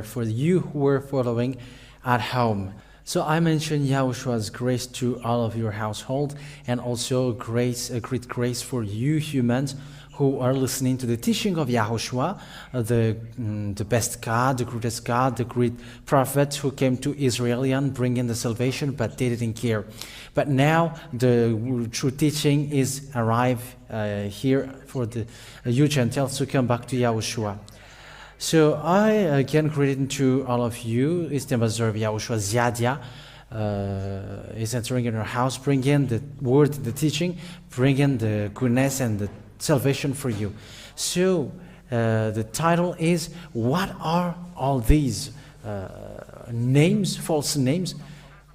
for you who were following at home. So I mentioned Yahoshua's grace to all of your household, and also grace, a great grace for you humans who are listening to the teaching of Yahushua, the best God, the great prophet who came to Israel and bringing the salvation, but they didn't care. But now the true teaching is arrived here for the you Gentiles to come back to Yahushua. So I again greeting to all of you. It's the ambassador of Yahushua, Ziadia, is entering in your house, bringing the word, the teaching, bringing the goodness and the salvation for you. So the title is, what are all these names, false names,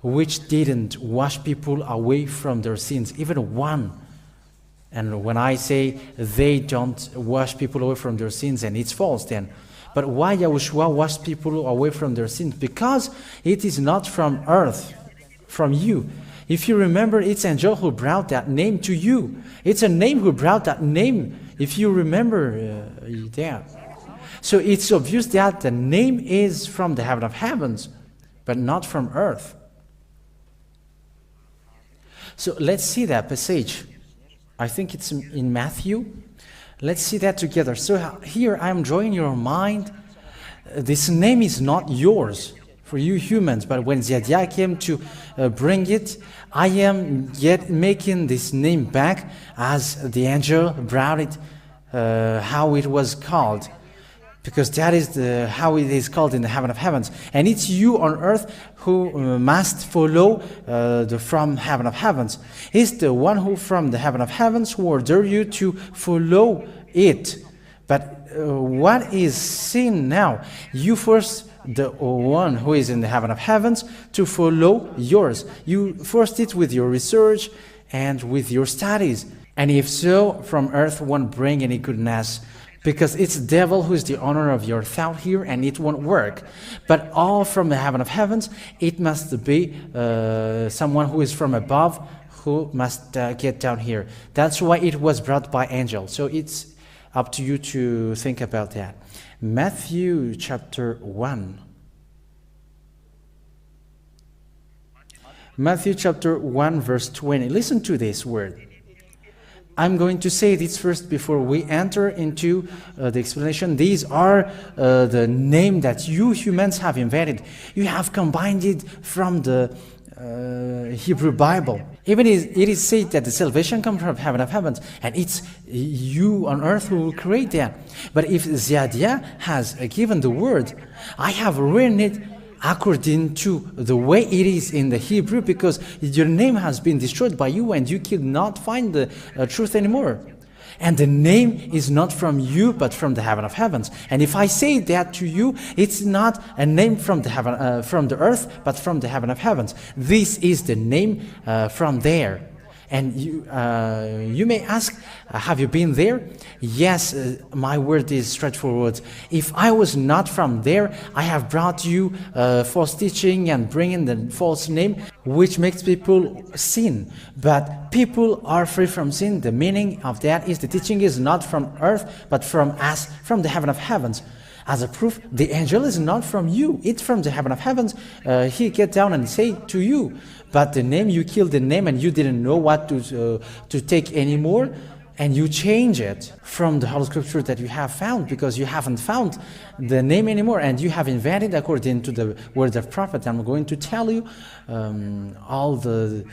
which didn't wash people away from their sins, even one? And when I say they don't wash people away from their sins, and it's false then. But why Yahushua washed people away from their sins? Because it is not from earth, from you. If you remember, it's angel who brought that name to you. It's a name who brought that name, if you remember that. So it's obvious that the name is from the heaven of heavens, but not from earth. So let's see that passage. I think it's in Matthew. Let's see that together. So here I'm drawing your mind. This name is not yours for you humans, but when Ziadia came to bring it, I am yet making this name back as the angel brought it, how it was called. Because that is how it is called in the heaven of heavens. And it's you on earth who must follow the from heaven of heavens. It's the one who from the heaven of heavens who order you to follow it. But what is sin now? You force the one who is in the heaven of heavens to follow yours. You forced it with your research and with your studies. And if so, from earth won't bring any goodness, because it's the devil who is the owner of your thought here, and it won't work. But all from the heaven of heavens, it must be someone who is from above, who must get down here. That's why it was brought by angel. So it's up to you to think about that. Matthew chapter 1. Matthew chapter 1 verse 20. Listen to this word. I'm going to say this first before we enter into the explanation. These are the name that you humans have invented. You have combined it from the Hebrew Bible. Even it is said that the salvation comes from heaven of heavens, and it's you on earth who will create that. But if Ziadia has given the word, I have written it according to the way it is in the Hebrew, because your name has been destroyed by you and you cannot find the truth anymore. And the name is not from you, but from the heaven of heavens. And if I say that to you, it's not a name from the heaven, from the earth, but from the heaven of heavens. This is the name from there. And you may ask, have you been there? Yes, my word is straightforward. If I was not from there, I have brought you false teaching and bringing the false name, which makes people sin. But people are free from sin. The meaning of that is the teaching is not from earth, but from us, from the heaven of heavens. As a proof, the angel is not from you. It's from the heaven of heavens. He get down and say to you. But the name, you killed the name and you didn't know what to take anymore. And you change it from the Holy Scripture that you have found, because you haven't found the name anymore, and you have invented according to the word of prophet. I'm going to tell you all the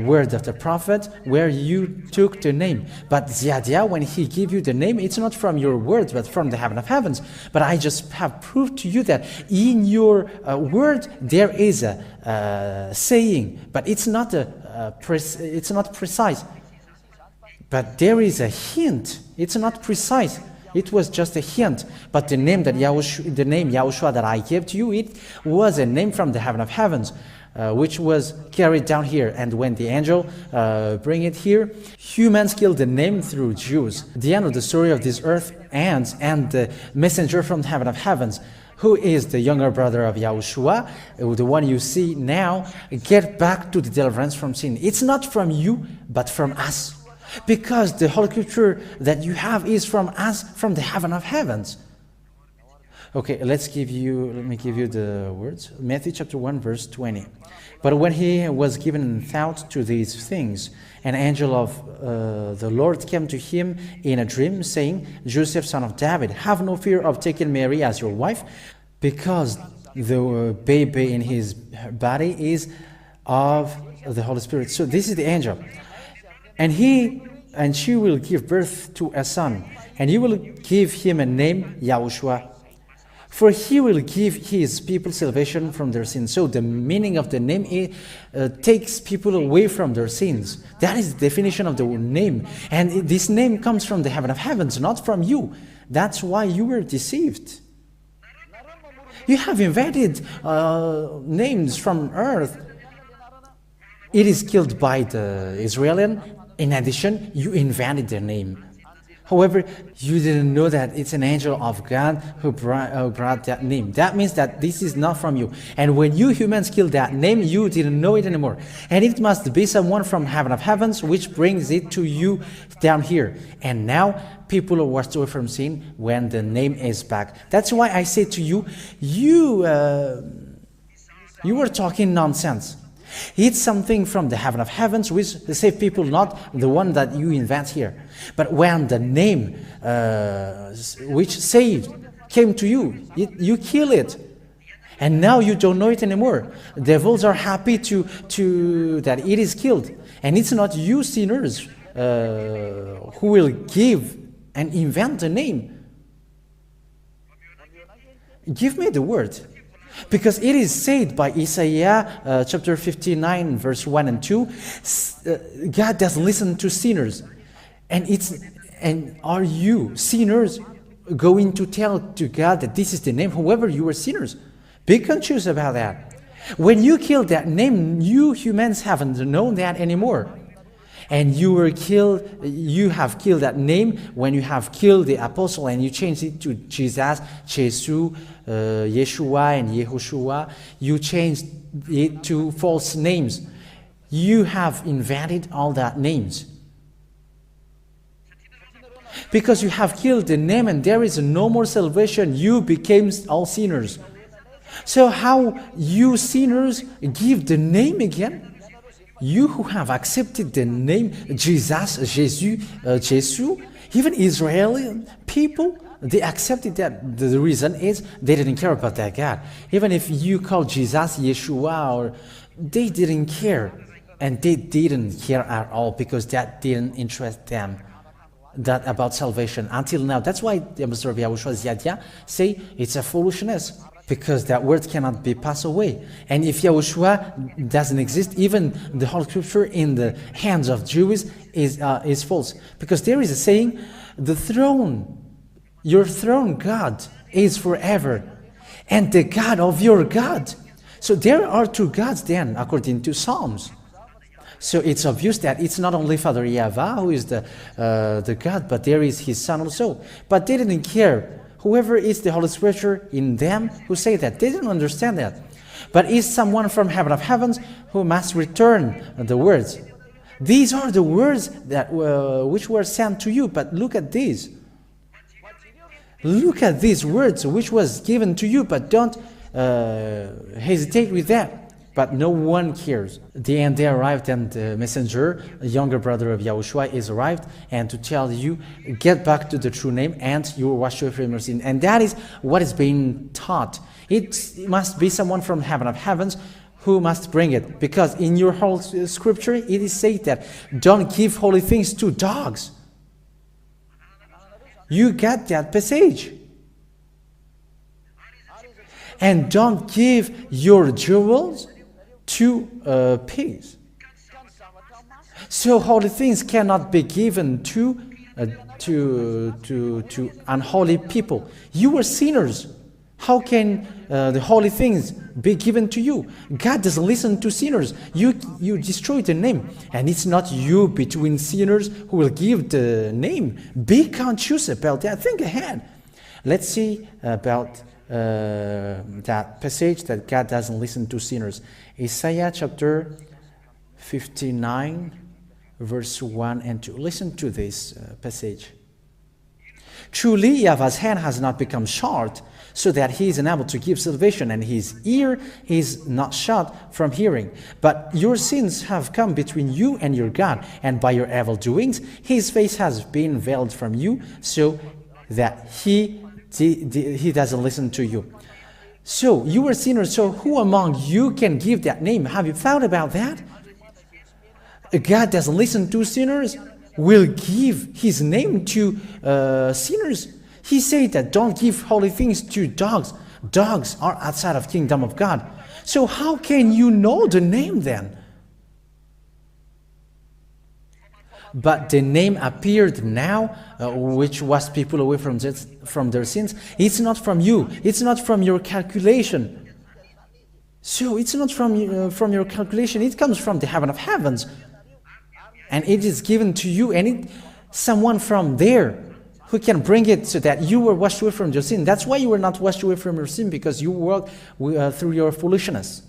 word of the prophet where you took the name. But Ziadia, when he gave you the name, it's not from your words, but from the heaven of heavens. But I just have proved to you that in your word there is a saying, but it's not it's not precise. But there is a hint. It's not precise. It was just a hint. But the name Yahushua that I gave to you, it was a name from the heaven of heavens, which was carried down here. And when the angel bring it here, humans killed the name through Jews. The end of the story of this earth ends, and the messenger from the heaven of heavens, who is the younger brother of Yahushua, the one you see now, get back to the deliverance from sin. It's not from you, but from us. Because the Holy Scripture that you have is from us, from the heaven of heavens. Okay, let me give you the words. Matthew chapter 1, verse 20. But when he was given thought to these things, an angel of the Lord came to him in a dream, saying, Joseph, son of David, have no fear of taking Mary as your wife, because the baby in his body is of the Holy Spirit. So this is the angel. And she will give birth to a son, and you will give him a name, YAHOSHUAH. For he will give his people salvation from their sins. So the meaning of the name takes people away from their sins. That is the definition of the name. And this name comes from the heaven of heavens, not from you. That's why you were deceived. You have invented names from earth. It is killed by the Israelian. In addition, you invented their name. However, you didn't know that it's an angel of God who brought that name. That means that this is not from you. And when you humans killed that name, you didn't know it anymore. And it must be someone from heaven of heavens which brings it to you down here. And now people are washed away from sin when the name is back. That's why I say to you, you were talking nonsense. It's something from the heaven of heavens which save people, not the one that you invent here. But when the name which saved came to you, you kill it. And now you don't know it anymore. Devils are happy to that it is killed. And it's not you sinners who will give and invent the name. Give me the word. Because it is said by Isaiah chapter 59 verse 1 and 2, God doesn't listen to sinners. And are you sinners going to tell to God that this is the name? However, you are sinners. Be conscious about that. When you killed that name, you humans haven't known that anymore. And you have killed that name when you have killed the apostle and you changed it to Jesus, Yeshua and Yahushua. You changed it to false names. You have invented all that names. Because you have killed the name and there is no more salvation, you became all sinners. So how you sinners give the name again? You who have accepted the name Jesus, even Israeli people, they accepted that. The reason is they didn't care about that God. Even if you call Jesus Yeshua, they didn't care. And they didn't care at all because that didn't interest them. That about salvation until now. That's why the ambassador of Yahushua Ziyadia say it's a foolishness. Because that word cannot be passed away. And if Yahushua doesn't exist, even the whole scripture in the hands of Jews is false. Because there is a saying, the throne, your throne, God, is forever. And the God of your God. So there are two gods then, according to Psalms. So it's obvious that it's not only Father Yahweh who is the God, but there is his son also. But they didn't care. Whoever is the Holy Spirit in them who say that, they didn't understand that. But is someone from heaven of heavens who must return the words. These are the words that which were sent to you, but look at these. Look at these words which was given to you, but don't hesitate with that. But no one cares. And they arrived, and the messenger, a younger brother of Yahushua, is arrived, and to tell you, get back to the true name, and you will wash away from your sin. And that is what is being taught. It must be someone from heaven of heavens who must bring it. Because in your whole scripture, it is said that don't give holy things to dogs. You get that passage. And don't give your jewels to pigs. So holy things cannot be given to unholy people. You are sinners. How can the holy things be given to you? God doesn't listen to sinners. You destroy the name. And it's not you between sinners who will give the name. Be conscious about that. Think ahead. Let's see about that passage that God doesn't listen to sinners. Isaiah chapter 59 verse 1 and 2. Listen to this passage. Truly, Yahweh's hand has not become short, so that he is unable to give salvation, and his ear is not shut from hearing. But your sins have come between you and your God, and by your evil doings, his face has been veiled from you, so that he doesn't listen to you. So, you are sinners, so who among you can give that name? Have you thought about that? God doesn't listen to sinners, will give his name to sinners. He said that don't give holy things to dogs. Dogs are outside of kingdom of God. So how can you know the name then? But the name appeared now, which was people away from their sins. It's not from you. It's not from your calculation. So it's not from your calculation. It comes from the heaven of heavens. And it is given to you, and someone from there who can bring it so that you were washed away from your sin. That's why you were not washed away from your sin, because you walked through your foolishness.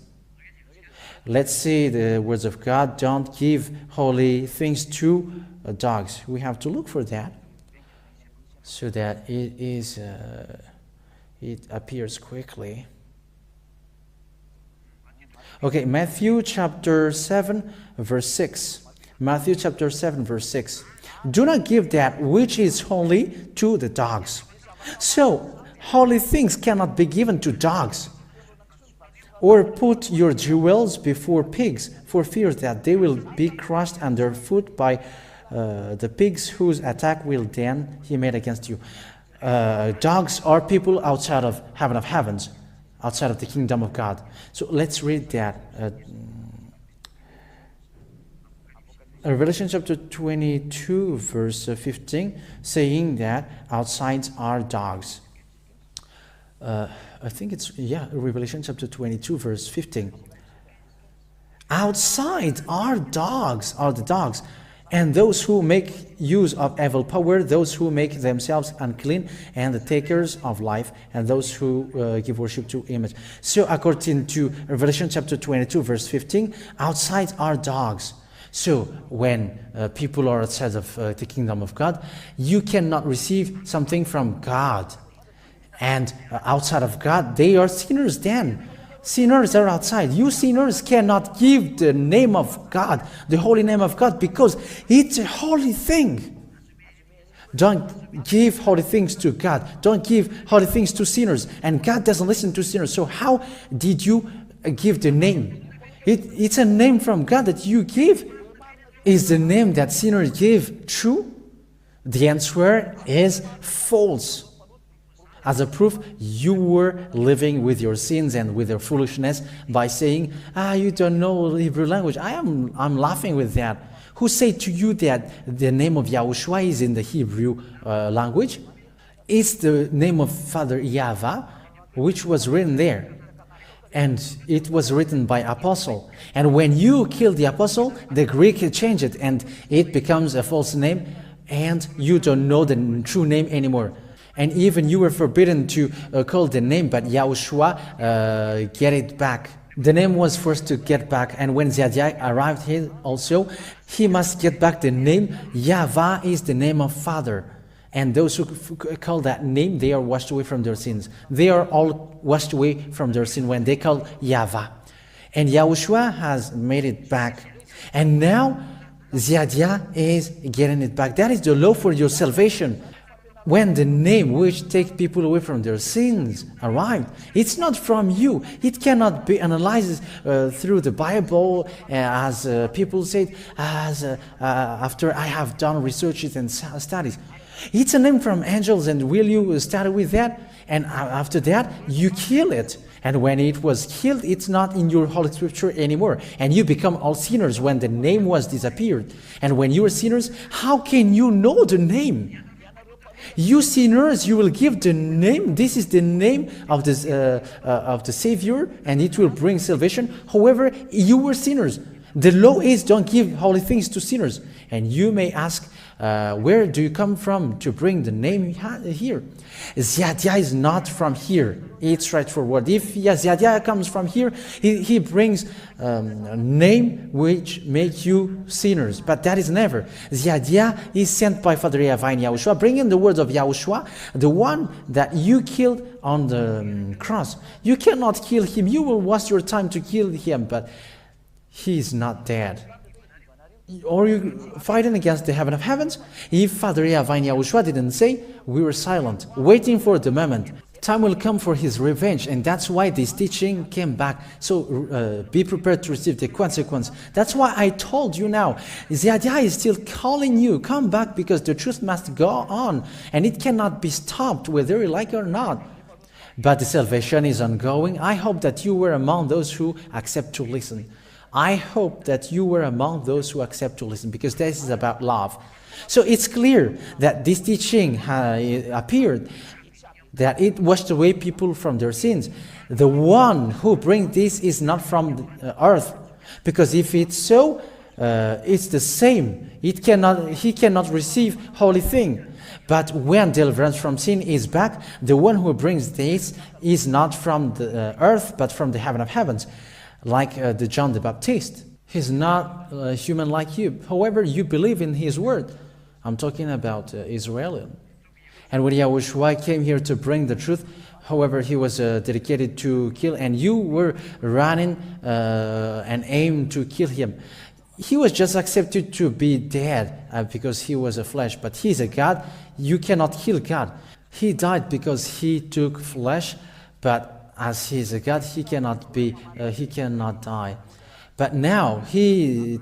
Let's see the words of God. Don't give holy things to dogs. We have to look for that so that it appears quickly. Okay, Matthew chapter 7, verse 6. Matthew chapter 7, verse 6. Do not give that which is holy to the dogs. So, holy things cannot be given to dogs. Or put your jewels before pigs, for fear that they will be crushed underfoot by the pigs, whose attack will then be made against you. Dogs are people outside of heaven of heavens, outside of the kingdom of God. So let's read that. Revelation chapter 22, verse 15, saying that outside are dogs. I think it's, Revelation chapter 22, verse 15. Outside are the dogs, and those who make use of evil power, those who make themselves unclean, and the takers of life, and those who give worship to image. So according to Revelation chapter 22, verse 15, outside are dogs. So when people are outside of the kingdom of God, you cannot receive something from God. And outside of God, they are sinners then. Sinners are outside. You sinners cannot give the name of God, the holy name of God, because it's a holy thing. Don't give holy things to God. Don't give holy things to sinners. And God doesn't listen to sinners. So how did you give the name? It's a name from God that you give. Is the name that sinners give true? The answer is false. As a proof, you were living with your sins and with your foolishness by saying, you don't know Hebrew language. I'm laughing with that. Who said to you that the name of YAHOSHUAH is in the Hebrew language? It's the name of Father Yahweh, which was written there. And it was written by apostle. And when you kill the apostle, the Greek changed it, and it becomes a false name, and you don't know the true name anymore. And even you were forbidden to call the name, but YAHOSHUAH get it back. The name was forced to get back, and when Zadiah arrived here also, he must get back the name. Yahweh is the name of Father. And those who call that name, they are washed away from their sins. They are all washed away from their sin when they call Yahweh. And YAHOSHUAH has made it back. And now, Zadiah is getting it back. That is the law for your salvation. When the name which takes people away from their sins arrived, it's not from you. It cannot be analyzed through the Bible, as people say, after I have done researches and studies. It's a name from angels, and will you start with that? And after that, you kill it. And when it was killed, it's not in your Holy Scripture anymore. And you become all sinners when the name was disappeared. And when you are sinners, how can you know the name? You sinners, you will give the name. This is the name of the Savior, and it will bring salvation. However, you were sinners. The law is don't give holy things to sinners. And you may ask, where do you come from to bring the name here? Ziadia is not from here. It's straightforward. If Ziadia comes from here, he brings a name which make you sinners. But that is never. Ziadia is sent by Father Yahweh in Yahushua, bringing the words of Yahushua, the one that you killed on the cross. You cannot kill him. You will waste your time to kill him, but he is not dead. Or you fighting against the heaven of heavens? If Father Yahweh in Yahushua didn't say, we were silent, waiting for the moment. Time will come for his revenge, and that's why this teaching came back. So be prepared to receive the consequence. That's why I told you now, Ziadia is still calling you, come back, because the truth must go on, and it cannot be stopped, whether you like it or not. But the salvation is ongoing. I hope that you were among those who accept to listen. I hope that you were among those who accept to listen, because this is about love. So it's clear that this teaching appeared, that it washed away people from their sins. The one who brings this is not from the earth, because if it's so, it's the same. He cannot receive holy thing. But when deliverance from sin is back, the one who brings this is not from the earth, but from the heaven of heavens. Like the John the Baptist. He's not human like you. However, you believe in his word. I'm talking about Israel. And when Yahushua came here to bring the truth, however, he was dedicated to kill, and you were running and aimed to kill him. He was just accepted to be dead because he was a flesh, but he's a God. You cannot kill God. He died because he took flesh, but as he is a God, he cannot die. But now,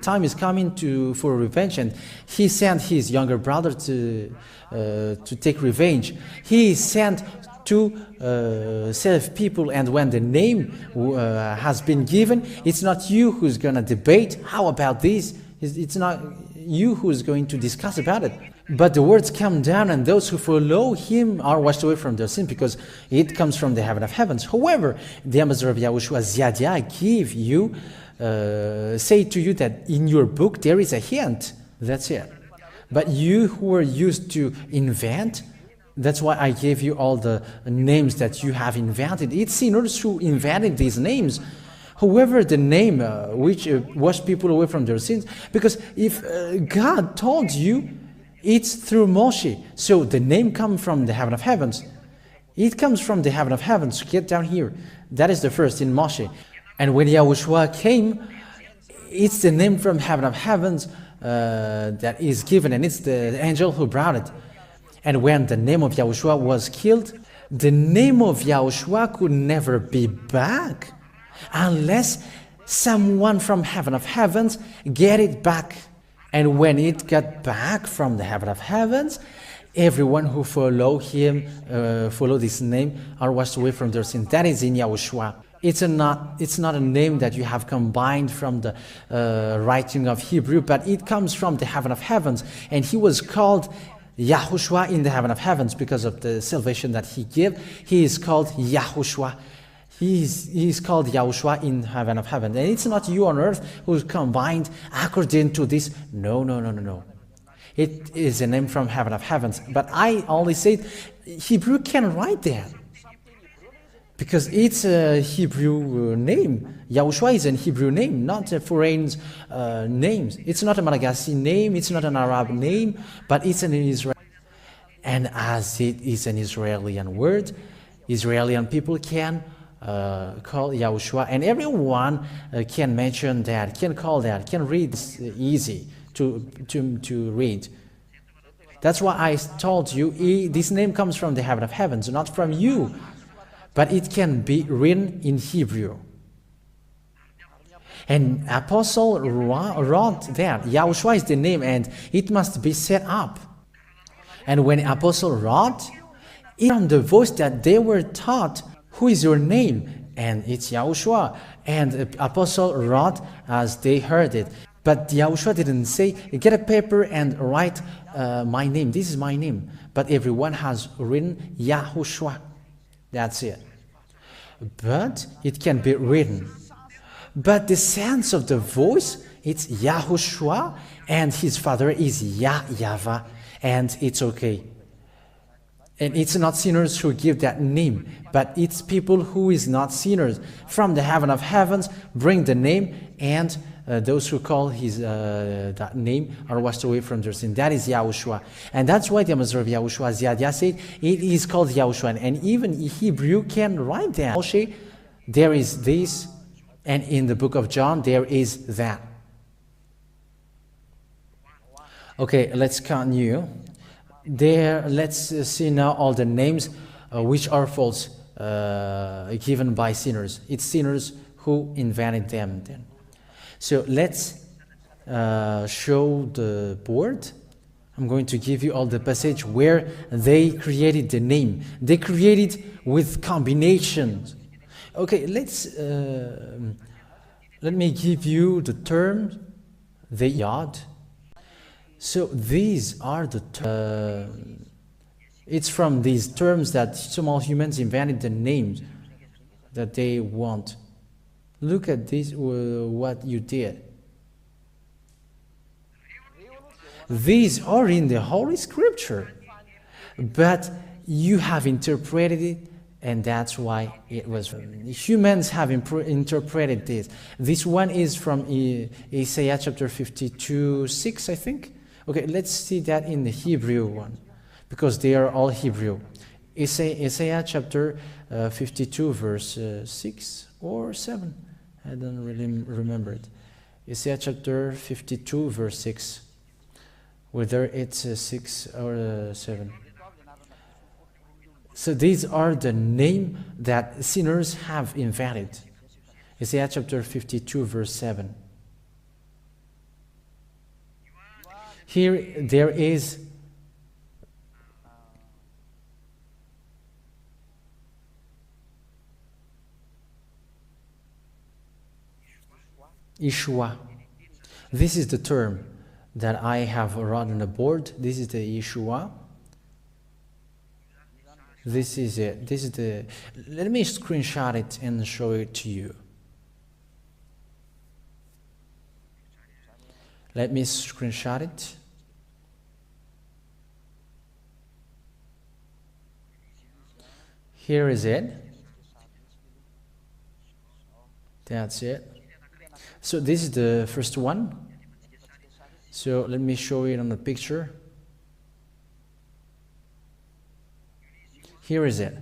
time is coming for revenge, and he sent his younger brother to take revenge. He sent to save people, and when the name has been given, it's not you who's going to debate, how about this? It's not you who's going to discuss about it. But the words come down, and those who follow him are washed away from their sin, because it comes from the heaven of heavens. However, the ambassador of Yahushua, Ziadia, say to you that in your book there is a hint. That's it. But you who are used to invent, that's why I gave you all the names that you have invented. It's sinners who invented these names. However, the name which washed people away from their sins, because if God told you, it's through Moshe. So the name comes from the heaven of heavens. It comes from the heaven of heavens. Get down here. That is the first in Moshe. And when Yahushua came, it's the name from heaven of heavens that is given, and it's the angel who brought it. And when the name of Yahushua was killed, the name of Yahushua could never be back unless someone from heaven of heavens get it back. And when it got back from the heaven of heavens, everyone who follow him, follow this name, are washed away from their sin. That is in Yahushua. It's not a name that you have combined from the writing of Hebrew, but it comes from the heaven of heavens. And he was called YAHOSHUAH in the heaven of heavens because of the salvation that he gave. He is called YAHOSHUAH. He is called Yahushua in heaven of heaven. And it's not you on earth who's combined according to this. No. It is a name from heaven of heavens. But I only said Hebrew can write that, because it's a Hebrew name. Yahushua is a Hebrew name, not a foreign name. It's not a Malagasy name, it's not an Arab name, but it's an Israeli. And as it is an Israeli word, Israeli people can call Yahushua, and everyone can mention that, can call that, can read. It's easy to read. That's why I told you this name comes from the heaven of heavens, not from you, but it can be written in Hebrew. And Apostle wrote that Yahushua is the name, and it must be set up. And when Apostle wrote, it from the voice that they were taught, who is your name? And it's Yahushua. And the apostle wrote as they heard it. But Yahushua didn't say, get a paper and write my name. This is my name. But everyone has written Yahushua. That's it. But it can be written. But the sense of the voice It's YAHOSHUAH, and his father is Yahweh, and it's okay. And it's not sinners who give that name, but it's people who is not sinners. From the heaven of heavens, bring the name, and those who call his that name are washed away from their sin. That is YAHOSHUAH. And that's why the Ambassador of YAHOSHUAH, Ziadia, said it is called YAHOSHUAH. And even in Hebrew can write that. There is this, and in the book of John, there is that. Okay, let's continue. Let's see now all the names which are false, given by sinners. It's sinners who invented them then. So let's show the board. I'm going to give you all the passage where they created the name. They created with combinations. Okay, let me give you the term, the yod. So these are the it's from these terms that small humans invented the names that they want. Look at this, what you did. These are in the Holy Scripture, but you have interpreted it, and that's why it was. Humans have interpreted this. This one is from Isaiah chapter 52:6, I think. Okay, let's see that in the Hebrew one, because they are all Hebrew. Isaiah chapter 52 verse 6 or 7. I don't really remember it. Isaiah chapter 52 verse 6. Whether it's 6 or 7. So these are the name that sinners have invented. Isaiah chapter 52 verse 7. Here there is Yeshua. This is the term that I have wrote on the board. This is the Yeshua. This is it. This is the. Let me screenshot it and show it to you. Let me screenshot it. Here is it. That's it. So this is the first one. So let me show it on the picture. Here is it.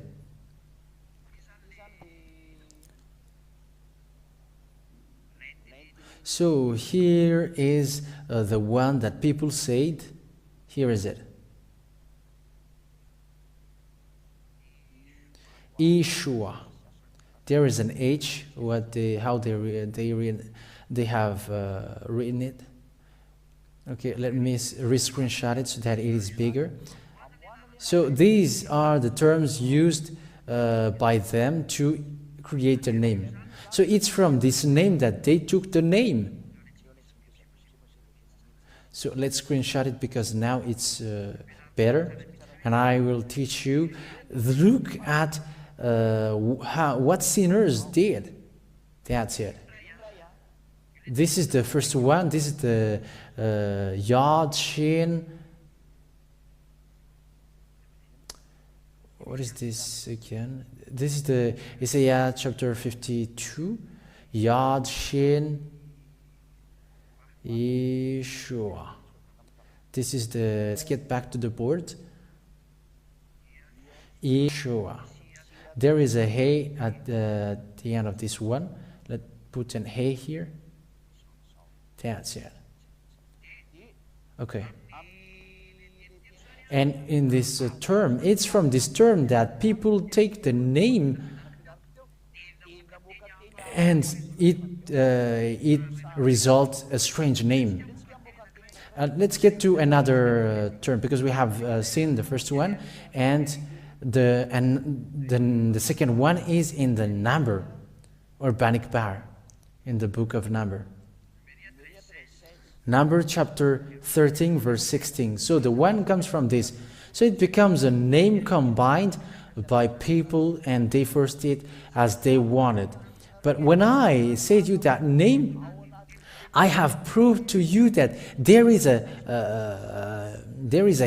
So here is the one that people said. Here is it. Yeshua. There is an H. How they have written it. Okay, let me re-screenshot it so that it is bigger. So these are the terms used by them to create their name. So it's from this name that they took the name. So let's screenshot it because now it's better. And I will teach you. Look at what sinners did. That's it. This is the first one. This is the Yod, Shin. What is this again? This is the Isaiah chapter 52. Yod, Shin, Yeshua. This is the. Let's get back to the board. Yeshua. There is a hey at the end of this one. Let's put an hey here. That's it. Okay. And in this term, it's from this term that people take the name and it results a strange name. Let's get to another term because we have seen the first one, and then the second one is in the number or Banik Bar in the book of Number. Number chapter 13 verse 16. So the one comes from this. So it becomes a name combined by people, and they first did as they wanted. But when I say to you that name, I have proved to you that there is a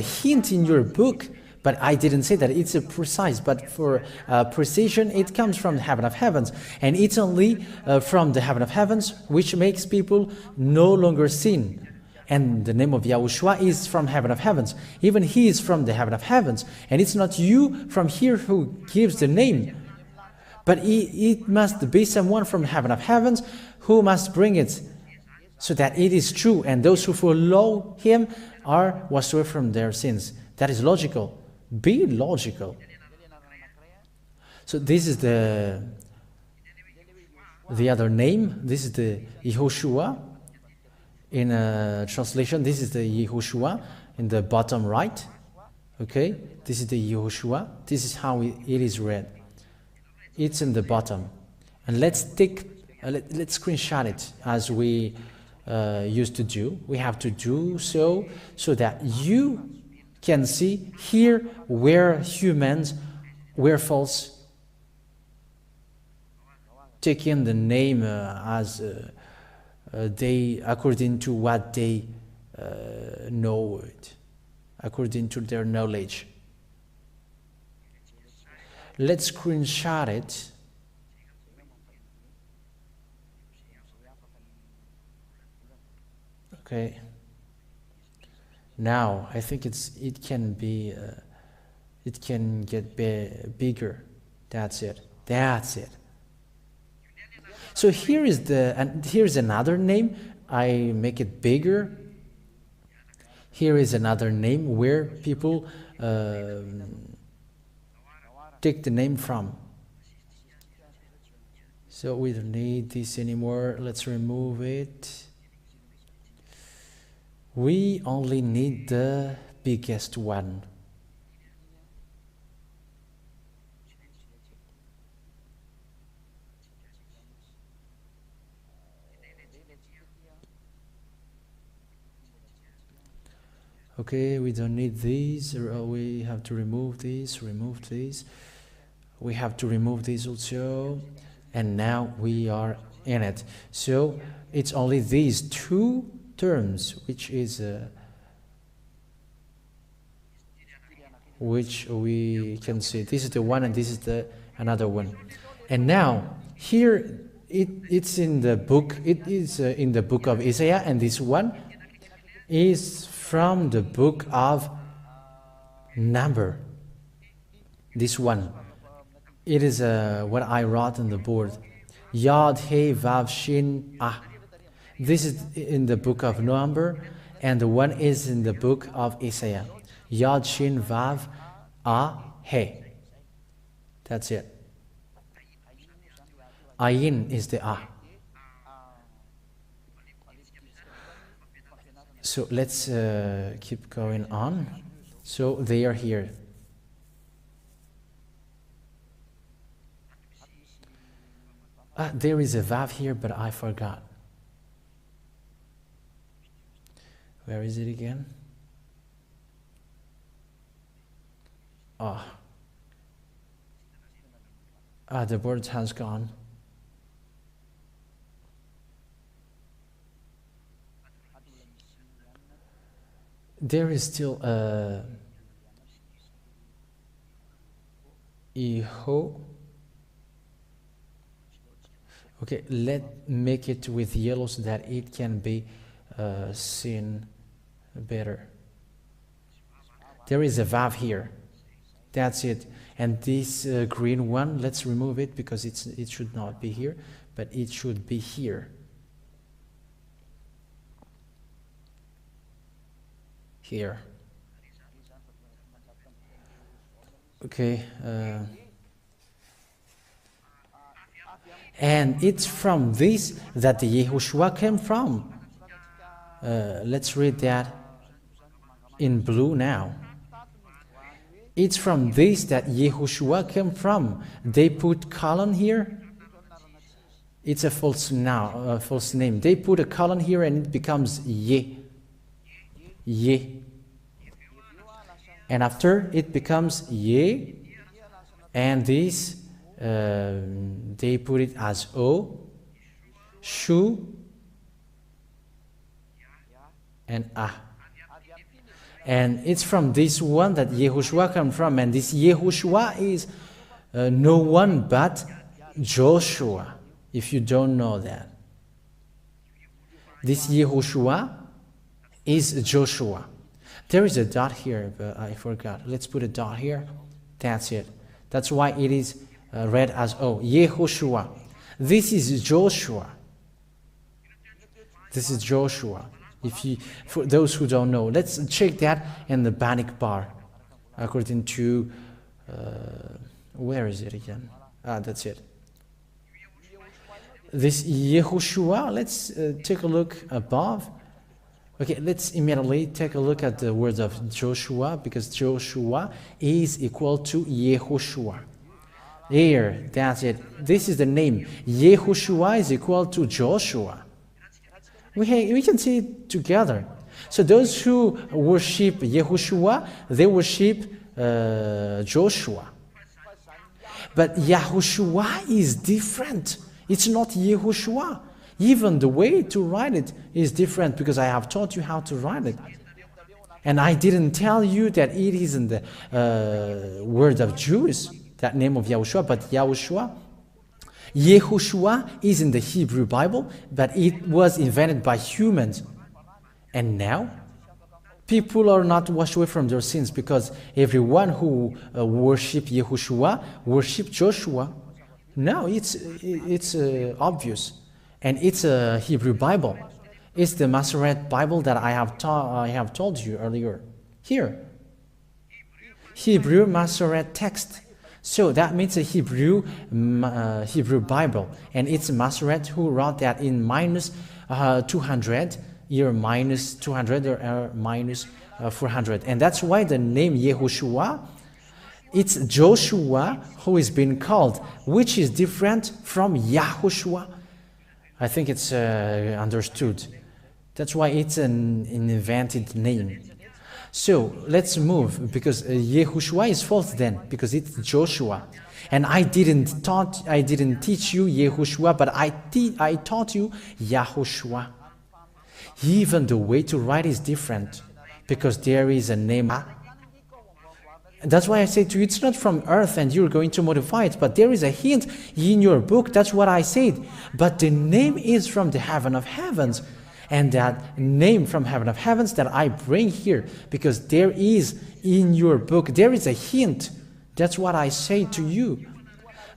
hint in your book, but I didn't say that it's a precise, but for precision, it comes from the heaven of heavens. And it's only from the heaven of heavens which makes people no longer sin. And the name of Yahushua is from heaven of heavens. Even he is from the heaven of heavens. And it's not you from here who gives the name, but it must be someone from heaven of heavens who must bring it, so that it is true, and those who follow him are washed away from their sins. That is logical. Be logical. So this is the other name. This is the YAHOSHUAH. In a translation, this is the YAHOSHUAH in the bottom right. Okay, this is the YAHOSHUAH. This is how it is read. It's in the bottom. And let's screenshot it as we used to do. We have to do so that you can see here where humans were false, taking the name as they, according to what they know it, according to their knowledge. Let's screenshot it. Okay. Now I think it can get bigger. That's it. So here's another name. I make it bigger. Here is another name where people take the name from. So we don't need this anymore. Let's remove it. We only need the biggest one. Okay, we don't need these. We have to remove these, We have to remove these also. And now we are in it. So it's only these two terms, which we can see. This is the one, and this is the another one. And now here it's in the book. It is in the book of Isaiah, and this one is from the book of Number. This one, it is what I wrote on the board. Yod He Vav Shin Ah. This is in the book of Number, and the one is in the book of Isaiah. Yod Shin Vav Ah He. That's it. Ayin is the Ah. So let's keep going on. So they are here. There is a Vav here, but I forgot. Where is it again? The word has gone. There is still a Iho. Okay, let's make it with yellow so that it can be seen better. There is a Vav here. That's it. And this green one, let's remove it because it should not be here, but it should be here. Here. Okay. And it's from this that the YAHOSHUAH came from. Let's read that in blue now. It's from this that YAHOSHUAH came from. They put colon here. It's a false name. They put a colon here and it becomes Ye. Ye. And after it becomes Ye, and this they put it as O, Shu, and Ah. And it's from this one that Yahushua comes from. And this Yahushua is no one but Joshua, if you don't know that. This Yahushua is Joshua. There is a dot here, but I forgot. Let's put a dot here. That's it. That's why it is read as O. Yahushua. This is Joshua. This is Joshua. For those who don't know, let's check that in the Bannock bar. According to, where is it again? That's it. This Yahushua, let's take a look above. Okay, let's immediately take a look at the word of Joshua, because Joshua is equal to Yahushua. Here, that's it. This is the name. Yahushua is equal to Joshua. We can see it together. So those who worship Yahushua, they worship Joshua. But Yahushua is different. It's not Yahushua. Even the way to write it is different, because I have taught you how to write it. And I didn't tell you that it is in the word of Jews, that name of Yahushua, but Yahushua. Yahushua is in the Hebrew Bible, but it was invented by humans. And now, people are not washed away from their sins, because everyone who worship Yahushua worship Joshua. No, it's obvious. And it's a Hebrew Bible. It's the Masoret Bible that I have told you earlier. Here. Hebrew Masoret text. So that means a Hebrew Bible. And it's Masoret who wrote that in minus 200, year minus 200 or minus 400. And that's why the name Yahushua, it's Joshua who is being called, which is different from Yahushua. I think it's understood. That's why it's an invented name. So let's move, because Yahushua is false then, because it's Joshua. And I didn't teach you Yahushua, but I taught you Yahushua. Even the way to write is different, because there is a name. That's why I say to you, it's not from earth and you're going to modify it, but there is a hint in your book. That's what I said. But the name is from the heaven of heavens. And that name from heaven of heavens that I bring here, because there is in your book, there is a hint. That's what I say to you.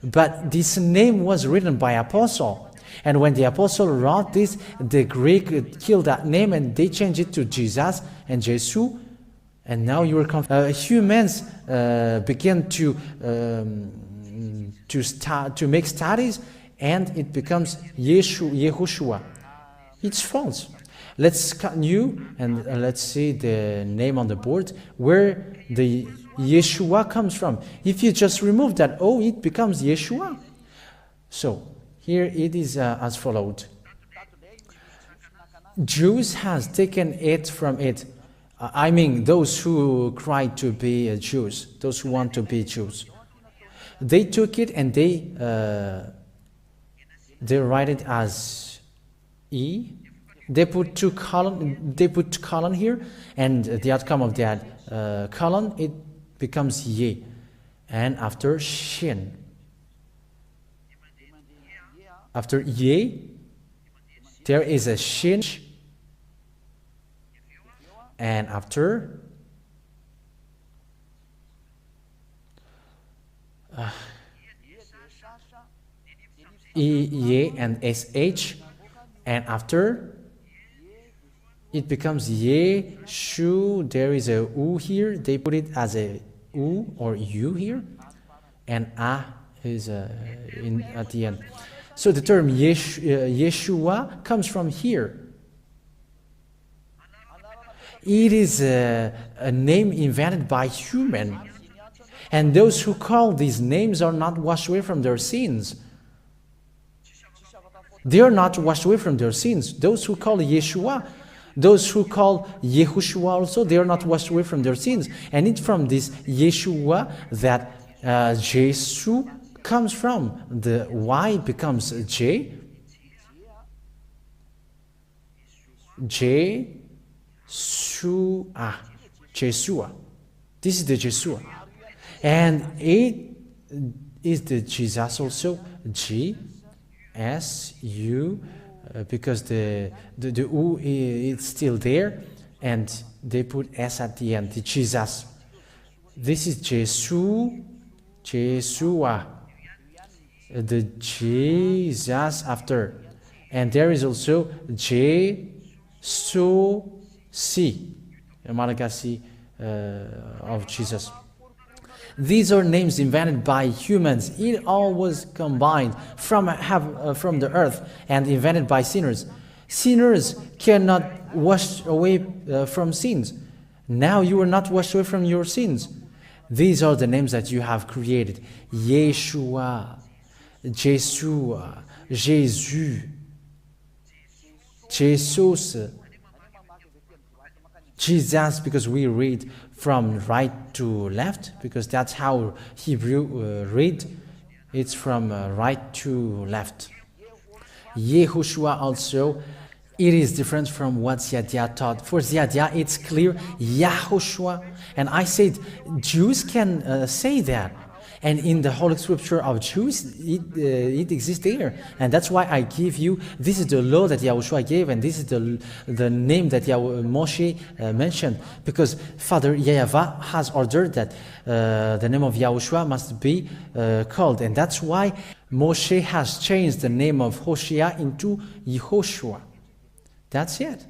But this name was written by apostle. And when the apostle wrote this, the Greek killed that name and they changed it to Jesus and Jesus. And now you are humans begin to make studies, and it becomes Yahushua. It's false. Let's continue and let's see the name on the board where the Yeshua comes from. If you just remove that O, it becomes Yeshua. So here it is as followed. Jews has taken it from it. I mean those who cry to be Jews, those who want to be Jews. They took it and they write it as E. They put colon here, and the outcome of that colon, it becomes Ye. And after Shin. After Ye, there is a Shin. And after E and SH, and after it becomes Yeshu. There is a U here. They put it as a U or U here, and A is at the end. So the term Yeshua comes from here. It is a name invented by human. And those who call these names are not washed away from their sins. They are not washed away from their sins. Those who call Yeshua, those who call Yahushua also, they are not washed away from their sins. And it's from this Yeshua that Jesus comes from. The Y becomes J. Yeshua. This is the Yeshua. And it is the Jesus also, G, S, U, because the U is still there, and they put S at the end, the Jesus. This is Yeshua, the Jesus after. And there is also Jesusi, a Malagasy of Jesus. These are names invented by humans. It all was combined from the earth and invented by sinners. Sinners cannot wash away from sins. Now you are not washed away from your sins. These are the names that you have created. Yeshua, Jesua, Jesus, Jesus, Jesus, because we read from right to left, because that's how Hebrew read. It's from right to left. YAHOSHUAH also, it is different from what Ziadia taught. For Ziadia, it's clear, YAHOSHUAH. And I said, Jews can say that. And in the Holy Scripture of Jews, it exists there. And that's why I give you, this is the law that YAHOSHUAH gave, and this is the name that Moshe mentioned. Because Father Yahweh has ordered that the name of YAHOSHUAH must be called. And that's why Moshe has changed the name of Hosea into YAHOSHUAH. That's it.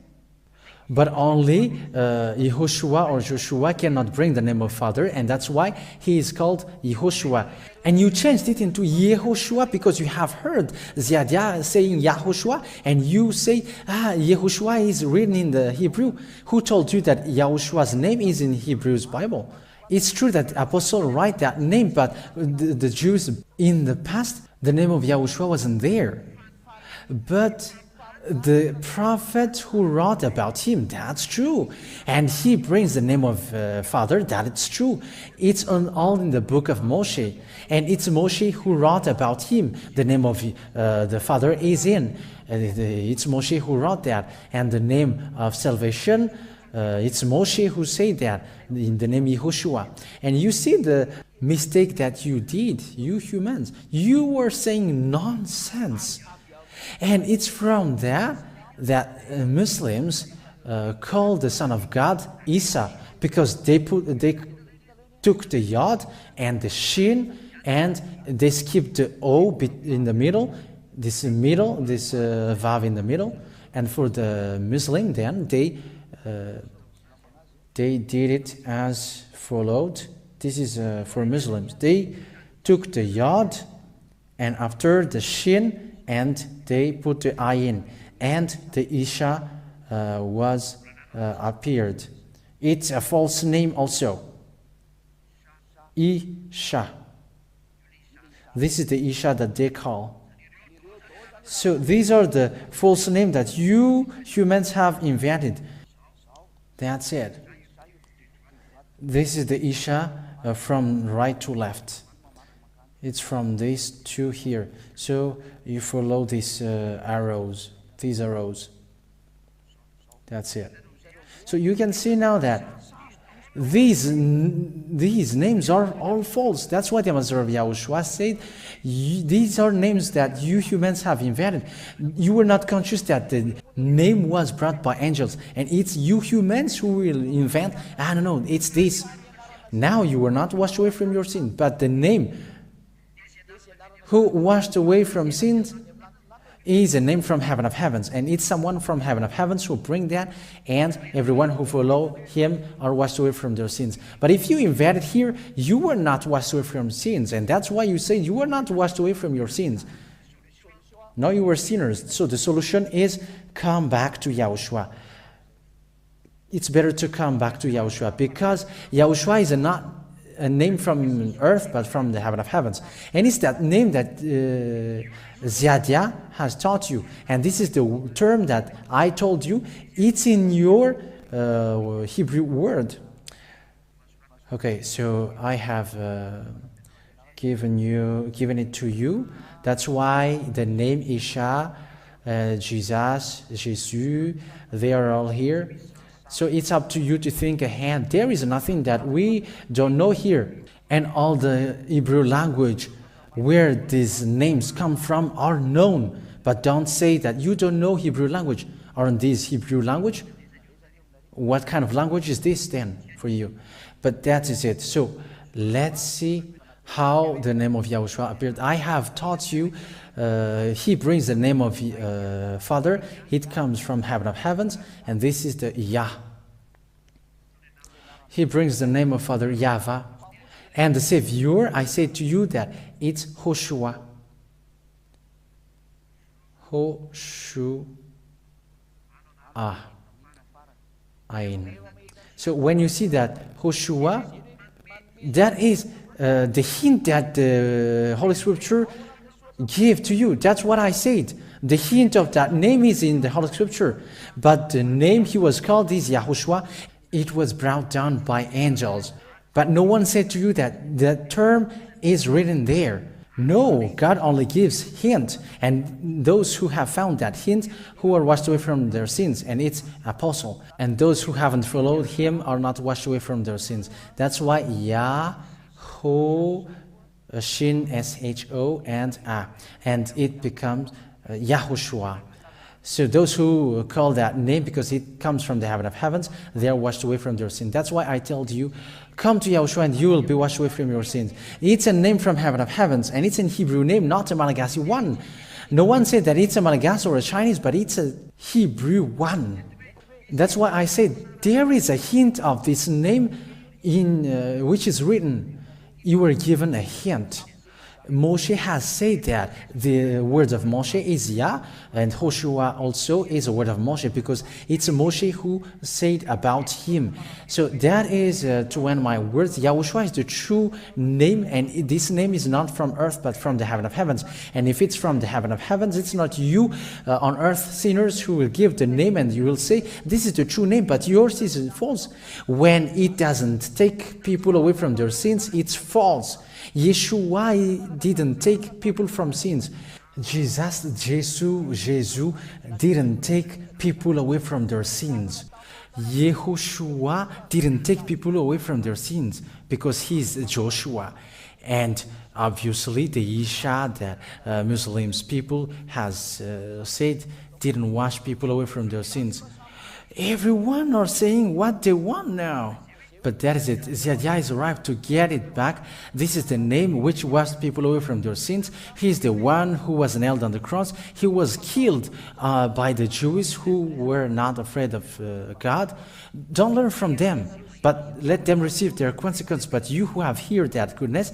But only YAHOSHUAH or Joshua cannot bring the name of Father, and that's why he is called YAHOSHUAH. And you changed it into YAHOSHUAH because you have heard Ziadia saying YAHOSHUAH, and you say, YAHOSHUAH is written in the Hebrew. Who told you that YAHOSHUAH's name is in Hebrew's Bible? It's true that Apostle write that name, but the Jews in the past, the name of YAHOSHUAH wasn't there. But the prophet who wrote about him, that's true. And he brings the name of Father, that's true. It's all in the book of Moshe. And it's Moshe who wrote about him. The name of the Father is in. It's Moshe who wrote that. And the name of salvation, it's Moshe who said that, in the name YAHOSHUAH. And you see the mistake that you did, you humans. You were saying nonsense. And it's from that Muslims call the Son of God Isa, because they took the yod and the shin, and they skipped the o in the middle, this vav in the middle. And for the Muslim, then they did it as followed. This is for Muslims. They took the yod, and after the shin, and they put the ayin, and the Isha was appeared. It's a false name also. Isha. This is the Isha that they call. So these are the false names that you humans have invented. That's it. This is the Isha from right to left. It's from these two here. So you follow these arrows. That's it. So you can see now that these names are all false. That's why the Master of YAHOSHUAH said, these are names that you humans have invented. You were not conscious that the name was brought by angels. And it's you humans who will invent, I don't know, it's this. Now you were not washed away from your sin, but the name who washed away from sins is a name from heaven of heavens, and it's someone from heaven of heavens who bring that, and everyone who follow him are washed away from their sins. But if you invent it here, you were not washed away from sins, and that's why you say you were not washed away from your sins. No, you were sinners. So the solution is come back to YAHOSHUAH. It's better to come back to YAHOSHUAH, because YAHOSHUAH is not a name from earth, but from the heaven of heavens. And it's that name that Ziadia has taught you. And this is the term that I told you. It's in your Hebrew word. Okay, so I have given it to you. That's why the name Isha, Jesus, they are all here. So it's up to you to think ahead. There is nothing that we don't know here. And all the Hebrew language where these names come from are known. But don't say that you don't know Hebrew language. Aren't these Hebrew language? What kind of language is this then for you? But that is it. So let's see how the name of Yahushua appeared. I have taught you, he brings the name of Father. It comes from heaven of heavens, and this is the Yah. He brings the name of Father Yahweh. And the Savior, I say to you that it's YAHOSHUAH. YAHOSHUAH. Ayin. So when you see that YAHOSHUAH, that is the hint that the Holy Scripture gave to you. That's what I said. The hint of that name is in the Holy Scripture. But the name he was called is Yahushua. It was brought down by angels. But no one said to you that the term is written there. No, God only gives hint. And those who have found that hint, who are washed away from their sins, and it's apostle. And those who haven't followed him are not washed away from their sins. That's why Yah-ho, Shin, S-H-O, and A. And it becomes Yahushua. So those who call that name, because it comes from the heaven of heavens, they are washed away from their sin. That's why I told you, come to Yahushua and you will be washed away from your sins. It's a name from heaven of heavens, and it's a Hebrew name, not a Malagasy one. No one said that it's a Malagasy or a Chinese, but it's a Hebrew one. That's why I said there is a hint of this name in which is written. You were given a hint. Moshe has said that the word of Moshe is Yah, and YAHOSHUAH also is a word of Moshe, because it's Moshe who said about him. So that is to end my words. Yahushua is the true name, and this name is not from earth but from the heaven of heavens. And if it's from the heaven of heavens, it's not you on earth sinners who will give the name and you will say this is the true name, but yours is false. When it doesn't take people away from their sins, it's false. Yeshua didn't take people from sins. Jesus didn't take people away from their sins. Yehoshua didn't take people away from their sins because he's Joshua. And obviously the Isha that Muslims people has said didn't wash people away from their sins. Everyone are saying what they want now. But that is it. Ziadia is arrived to get it back. This is the name which washed people away from their sins. He is the one who was nailed on the cross. He was killed by the Jews who were not afraid of God. Don't learn from them, but let them receive their consequence. But you who have heard that goodness,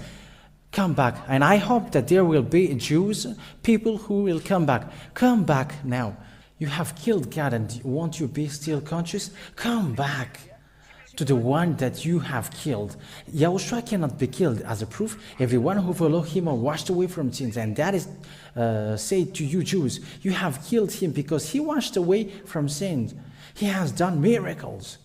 come back. And I hope that there will be Jews, people who will come back. Come back now. You have killed God, and won't you be still conscious? Come back to the one that you have killed. Yahushua cannot be killed. As a proof, everyone who follow him are washed away from sins. And that is said to you Jews, you have killed him because he washed away from sins. He has done miracles,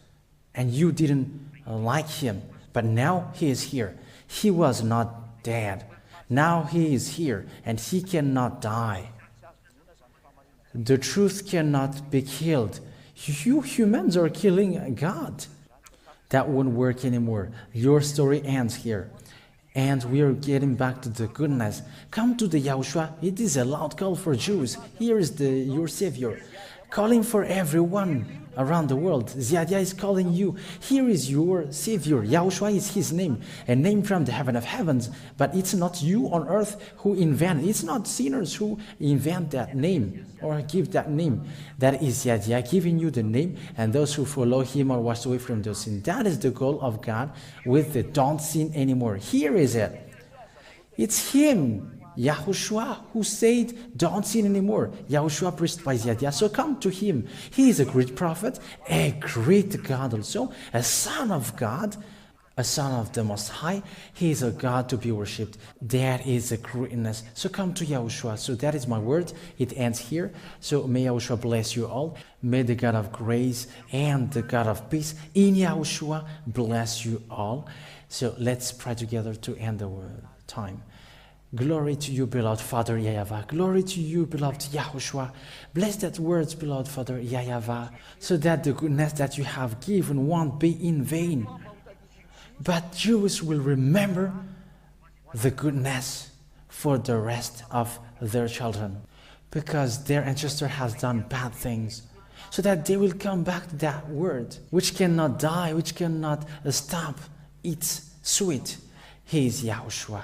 and you didn't like him. But now he is here. He was not dead. Now he is here, and he cannot die. The truth cannot be killed. You humans are killing God. That won't work anymore. Your story ends here. And we are getting back to the goodness. Come to the Yahushua. It is a loud call for Jews. Here is your Savior, calling for everyone around the world. Ziadia is calling you. Here is your Savior. Yahushua is his name, a name from the heaven of heavens. But it's not you on earth who invent it. It's not sinners who invent that name or give that name. That is Ziadia giving you the name, and those who follow him are washed away from their sin. That is the goal of God with the don't sin anymore. Here is it. It's him, Yahushua, who said, don't sin anymore. Yahushua preached by Ziadia. So come to him. He is a great prophet, a great God also, a son of God, a son of the Most High. He is a God to be worshipped. That is a greatness. So come to Yahushua. So that is my word. It ends here. So may Yahushua bless you all. May the God of grace and the God of peace in Yahushua bless you all. So let's pray together to end the time. Glory to you, beloved Father Yahweh. Glory to you, beloved Yahushua. Bless that words, beloved Father Yahweh, so that the goodness that you have given won't be in vain. But Jews will remember the goodness for the rest of their children, because their ancestor has done bad things, so that they will come back to that word, which cannot die, which cannot stop its sweet. He is Yahushua.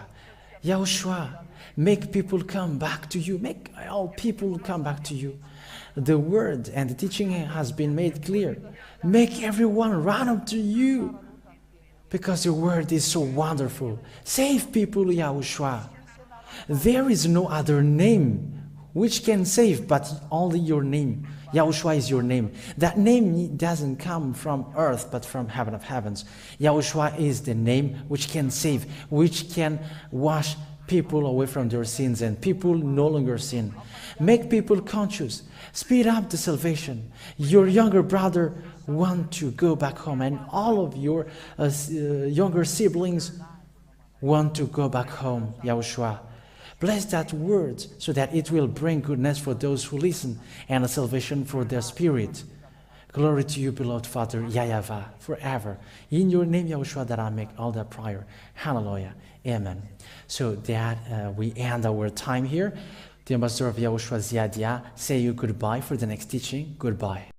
Yahushua, make people come back to you. Make all people come back to you. The word and the teaching has been made clear. Make everyone run up to you, because your word is so wonderful. Save people, Yahushua. There is no other name which can save but only your name. Yahushua is your name. That name doesn't come from earth but from heaven of heavens. Yahushua is the name which can save, which can wash people away from their sins, and people no longer sin. Make people conscious. Speed up the salvation. Your younger brother want to go back home, and all of your younger siblings want to go back home, Yahushua. Bless that word so that it will bring goodness for those who listen and a salvation for their spirit. Glory to you, beloved Father Yahweh, forever. In your name, Yahushua, that I make all that prayer. Hallelujah. Amen. So that we end our time here. The ambassador of Yahushua Ziadia say you goodbye for the next teaching. Goodbye.